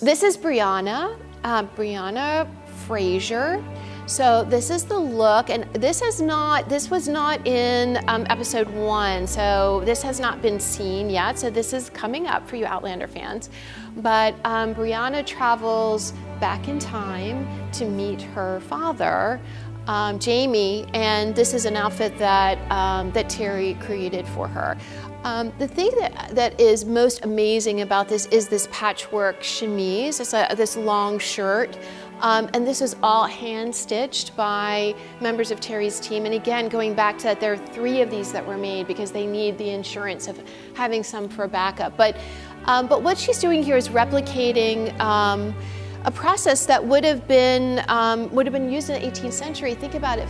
This is Brianna, Brianna Frazier. So this is the look, and this was not in episode 1, so this has not been seen yet, so this is coming up for you Outlander fans. But Brianna travels back in time to meet her father, Jamie, and this is an outfit that, that Terry created for her. The thing that is most amazing about this is this patchwork chemise. It's this long shirt. And this is all hand-stitched by members of Terry's team. And again, going back to that, there are 3 of these that were made because they need the insurance of having some for backup. But what she's doing here is replicating a process that would have been used in the 18th century. Think about it,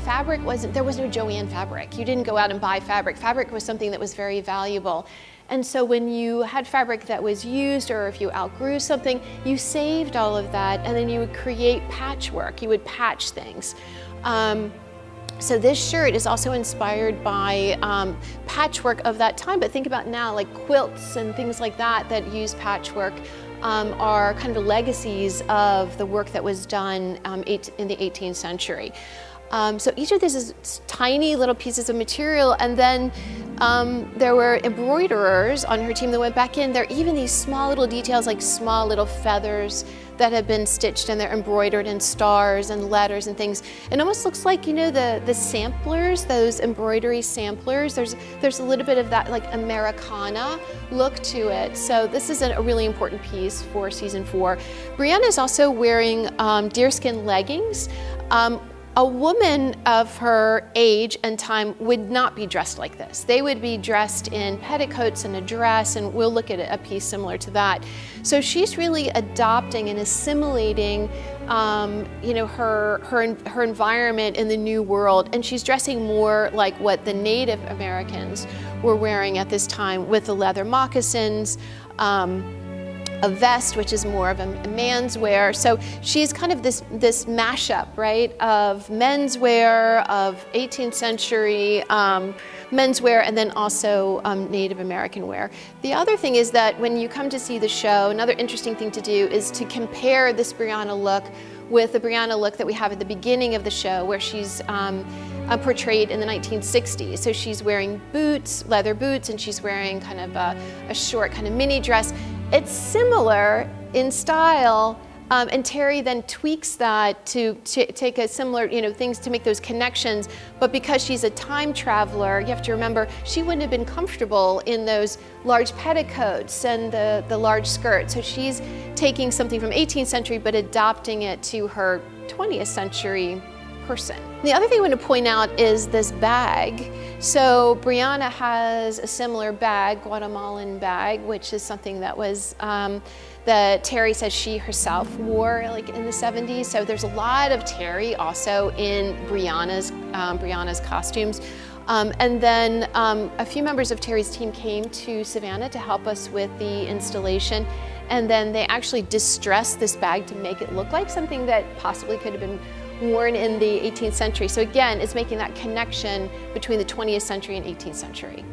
there was no Joanne fabric. You didn't go out and buy fabric. Fabric was something that was very valuable. And so when you had fabric that was used, or if you outgrew something, you saved all of that, and then you would create patchwork. You would patch things. So this shirt is also inspired by patchwork of that time, but think about now, like quilts and things like that that use patchwork are kind of legacies of the work that was done in the 18th century. So each of these is tiny little pieces of material, and then there were embroiderers on her team that went back in. There are even these small little details, like small little feathers that have been stitched, and they're embroidered in stars and letters and things. It almost looks like, you know, the samplers, those embroidery samplers. There's a little bit of that like Americana look to it. So this is a really important piece for season 4. Brianna is also wearing deerskin leggings. A woman of her age and time would not be dressed like this. They would be dressed in petticoats and a dress, and we'll look at a piece similar to that. So she's really adopting and assimilating you know, her environment in the new world, and she's dressing more like what the Native Americans were wearing at this time, with the leather moccasins, a vest, which is more of a man's wear. So she's kind of this mashup, right, of menswear, of 18th century menswear, and then also Native American wear. The other thing is that when you come to see the show, another interesting thing to do is to compare this Brianna look with the Brianna look that we have at the beginning of the show, where she's portrayed in the 1960s. So she's wearing boots, leather boots, and she's wearing kind of a short kind of mini dress. It's similar in style, and Terry then tweaks that to take a similar, you know, things to make those connections. But because she's a time traveler, you have to remember she wouldn't have been comfortable in those large petticoats and the large skirt. So she's taking something from 18th century but adopting it to her 20th century person. The other thing I want to point out is this bag. So Brianna has a similar bag, Guatemalan bag, which is something that was that Terry says she herself wore like in the 70s. So there's a lot of Terry also in Brianna's costumes. And then a few members of Terry's team came to Savannah to help us with the installation. And then they actually distressed this bag to make it look like something that possibly could have been worn in the 18th century. So again, it's making that connection between the 20th century and 18th century.